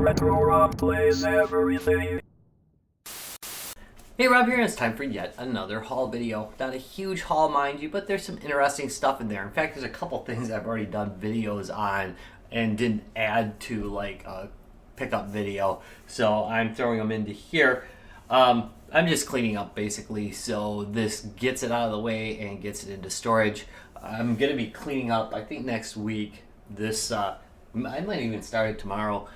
Retro Rob plays everything. Hey, Rob here, and it's time for yet another haul video. Not a huge haul, mind you, but there's some interesting stuff in there. In fact, there's a couple things I've already done videos on and didn't add to like a pickup video, so I'm throwing them into here. I'm just cleaning up basically, so this gets it out of the way and gets it into storage. I'm going to be cleaning up, I think next week, this, I might even start it tomorrow.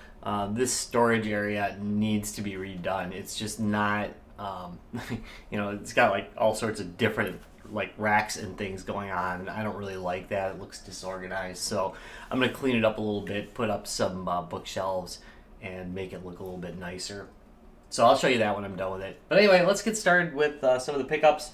This storage area needs to be redone. It's just not, you know, it's got like all sorts of different like racks and things going on. I don't really like that. It looks disorganized. So I'm going to clean it up a little bit, put up some bookshelves, and make it look a little bit nicer. So I'll show you that when I'm done with it. But anyway, let's get started with some of the pickups.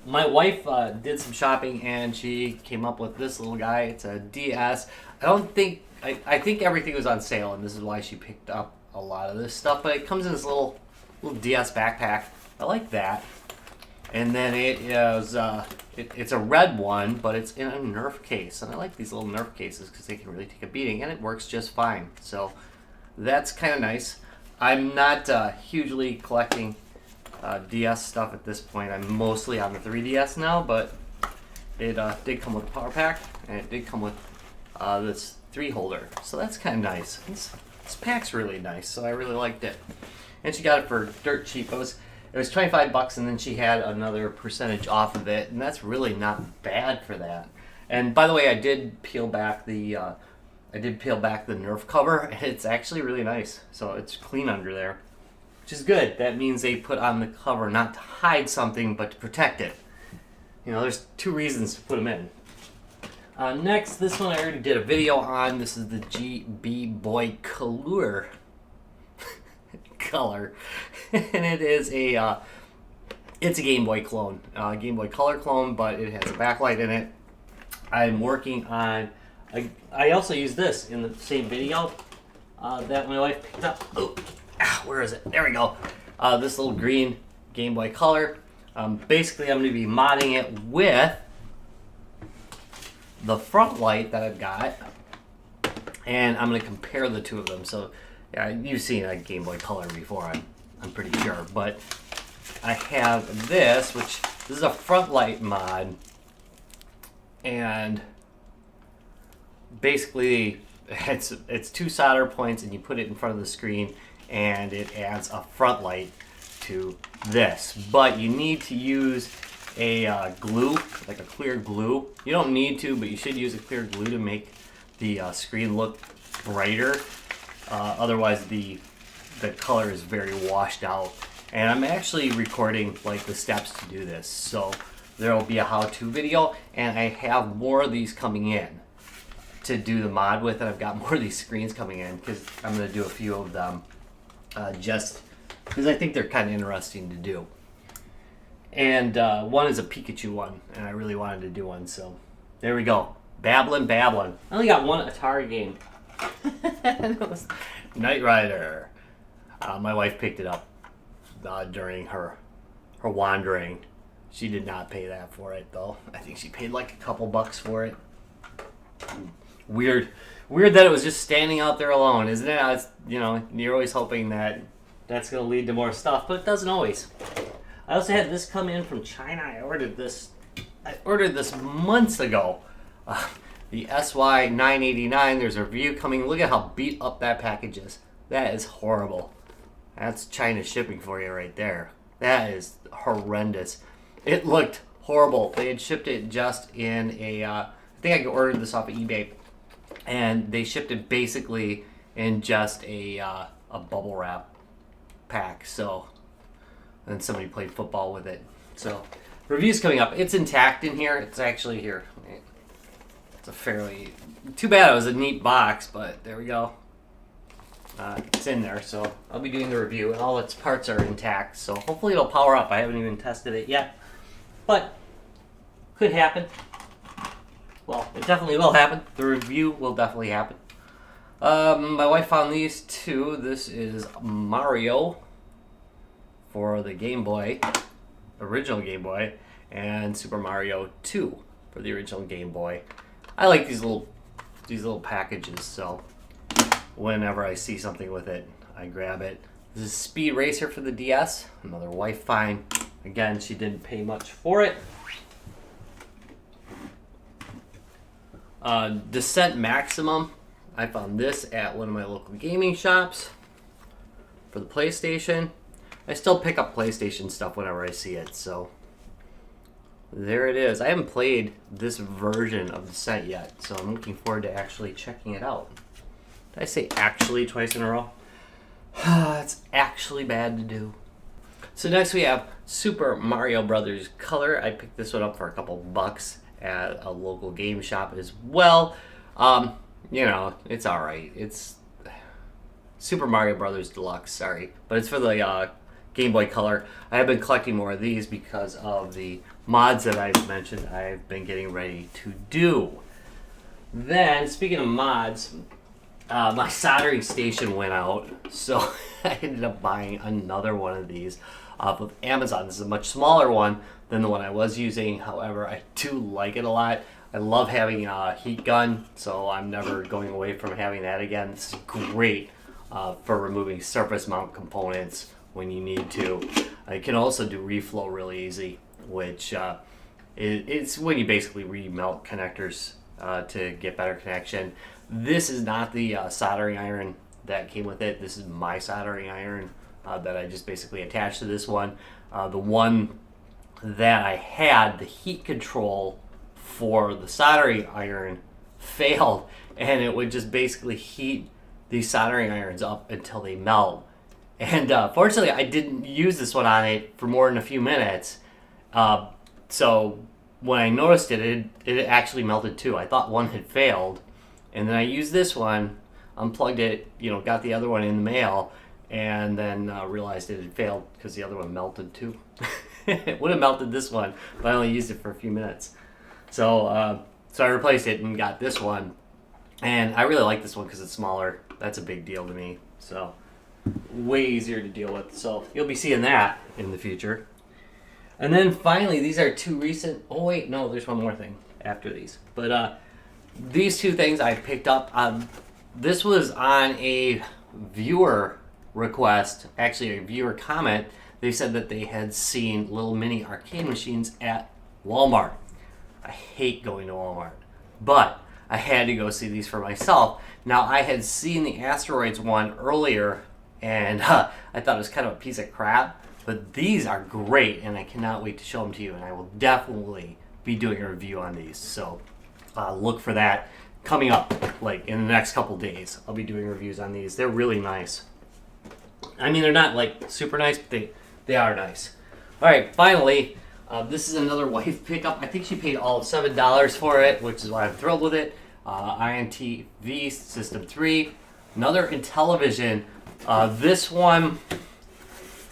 My wife did some shopping and she came up with this little guy. It's a DS. I think everything was on sale, and this is why she picked up a lot of this stuff. But it comes in this little DS backpack. I like that. And then it is it's a red one, but it's in a Nerf case. And I like these little Nerf cases because they can really take a beating, and it works just fine. So that's kind of nice. I'm not hugely collecting DS stuff at this point. I'm mostly on the 3DS now, but it did come with a power pack, and it did come with this 3 holder. So that's kind of nice. This pack's really nice, so I really liked it. And she got it for dirt cheap. It was $25, and then she had another percentage off of it, and that's really not bad for that. And by the way, I did peel back the Nerf cover, and it's actually really nice. So it's clean under there, which is good. That means they put on the cover not to hide something, but to protect it. You know, there's 2 reasons to put them in. Next, this one I already did a video on. This is the Gameboy Color. And it is it's a Game Boy clone, Game Boy Color clone, but it has a backlight in it. I'm working on. I also used this in the same video that my wife picked up. Oh, where is it? There we go. This little green Game Boy Color. Basically, I'm going to be modding it with the front light that I've got, and I'm going to compare the 2 of them. So, yeah, you've seen a Game Boy Color before, I'm pretty sure. But I have this, which this is a front light mod, and basically it's 2 solder points, and you put it in front of the screen, and it adds a front light to this. But you need to use a glue, like a clear glue. You don't need to, but you should use a clear glue to make the screen look brighter. Otherwise the color is very washed out. And I'm actually recording like the steps to do this, so there will be a how-to video, and I have more of these coming in to do the mod with, and I've got more of these screens coming in because I'm going to do a few of them just because I think they're kind of interesting to do. And one is a Pikachu one, and I really wanted to do one, so there we go. Babblin'. I only got one Atari game. It was Knight Rider. My wife picked it up during her wandering. She did not pay that for it, though. I think she paid like a couple bucks for it. Weird that it was just standing out there alone, isn't it? It's, you know, you're always hoping that that's going to lead to more stuff, but it doesn't always. I also had this come in from China. I ordered this months ago. The SY989. There's a review coming. Look at how beat up that package is. That is horrible. That's China shipping for you right there. That is horrendous. It looked horrible. They had shipped it just in a, I think I ordered this off of eBay, and they shipped it basically in just a bubble wrap pack. So, and somebody played football with it. So, review's coming up. It's intact in here. It's actually here. It's a fairly, too bad it was a neat box, but there we go. It's in there, so I'll be doing the review, and all its parts are intact, so hopefully it'll power up. I haven't even tested it yet, but could happen. Well, it definitely will happen. The review will definitely happen. My wife found these 2. This is Mario for the Game Boy, original Game Boy, and Super Mario 2 for the original Game Boy. I like these little packages, so whenever I see something with it, I grab it. This is Speed Racer for the DS, another wife find. Again, she didn't pay much for it. Descent Maximum. I found this at one of my local gaming shops for the PlayStation. I still pick up PlayStation stuff whenever I see it, so there it is. I haven't played this version of Descent yet, so I'm looking forward to actually checking it out. Did I say actually twice in a row? It's actually bad to do. So next we have Super Mario Brothers Color. I picked this one up for a couple bucks at a local game shop as well. You know, it's alright. It's Super Mario Brothers Deluxe, sorry. But it's for the Game Boy Color. I have been collecting more of these because of the mods that I've mentioned I've been getting ready to do. Then, speaking of mods, my soldering station went out, so I ended up buying another one of these off of Amazon. This is a much smaller one than the one I was using. However, I do like it a lot. I love having a heat gun, so I'm never going away from having that again. This is great for removing surface mount components when you need to. I can also do reflow really easy, which it's when you basically remelt connectors to get better connection. This is not the soldering iron that came with it. This is my soldering iron that I just basically attached to this one. The one that I had, the heat control for the soldering iron failed, and it would just basically heat these soldering irons up until they melt. And fortunately, I didn't use this one on it for more than a few minutes. So when I noticed it actually melted too. I thought one had failed. And then I used this one, unplugged it, you know, got the other one in the mail, and then realized it had failed because the other one melted too. It would have melted this one, but I only used it for a few minutes. So I replaced it and got this one. And I really like this one because it's smaller. That's a big deal to me. So way easier to deal with. So you'll be seeing that in the future. And then finally, these are two recent... Oh wait, no, there's one more thing after these. But these two things I picked up. This was on a viewer request, actually a viewer comment. They said that they had seen little mini arcade machines at Walmart. I hate going to Walmart, but I had to go see these for myself. Now, I had seen the Asteroids one earlier, and I thought it was kind of a piece of crap, but these are great, and I cannot wait to show them to you, and I will definitely be doing a review on these. So look for that coming up, like in the next couple days. I'll be doing reviews on these. They're really nice. I mean, they're not like super nice, but they are nice. All right, finally, this is another wife pickup. I think she paid all of $7 for it, which is why I'm thrilled with it. INTV System 3, another Intellivision. This one,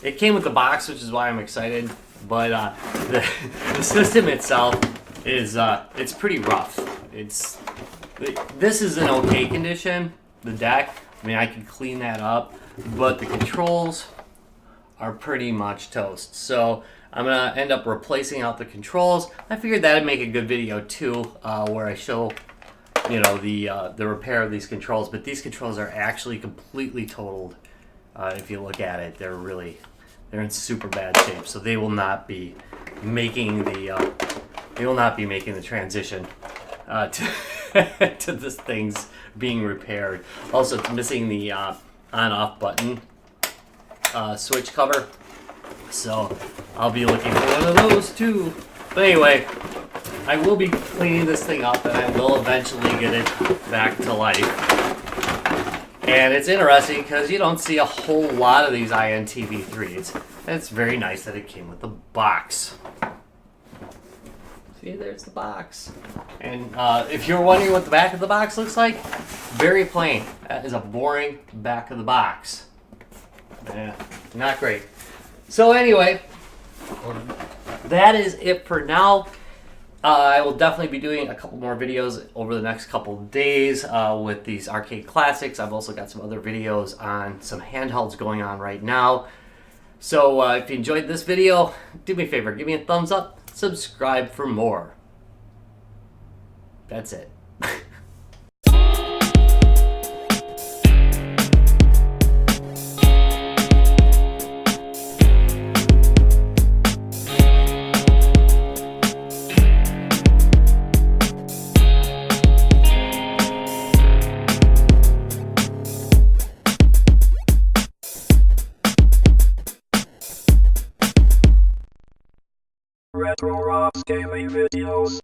it came with the box, which is why I'm excited. But the system itself is it's pretty rough. This is in okay condition. The deck, I mean, I can clean that up, but the controls are pretty much toast. So I'm gonna end up replacing out the controls. I figured that'd make a good video too, where I show, you know, the repair of these controls. But these controls are actually completely totaled. If you look at it, they're in super bad shape. So they will not be making the transition to this thing's being repaired. Also, it's missing the on-off button switch cover. So I'll be looking for one of those too. But anyway, I will be cleaning this thing up, and I will eventually get it back to life. And it's interesting because you don't see a whole lot of these INTV3s. And it's very nice that it came with the box. See, there's the box. And if you're wondering what the back of the box looks like, very plain. That is a boring back of the box. Yeah, not great. So anyway, that is it for now. I will definitely be doing a couple more videos over the next couple days with these arcade classics. I've also got some other videos on some handhelds going on right now. So if you enjoyed this video, do me a favor, give me a thumbs up, subscribe for more. That's it. Pro Rocks gaming videos.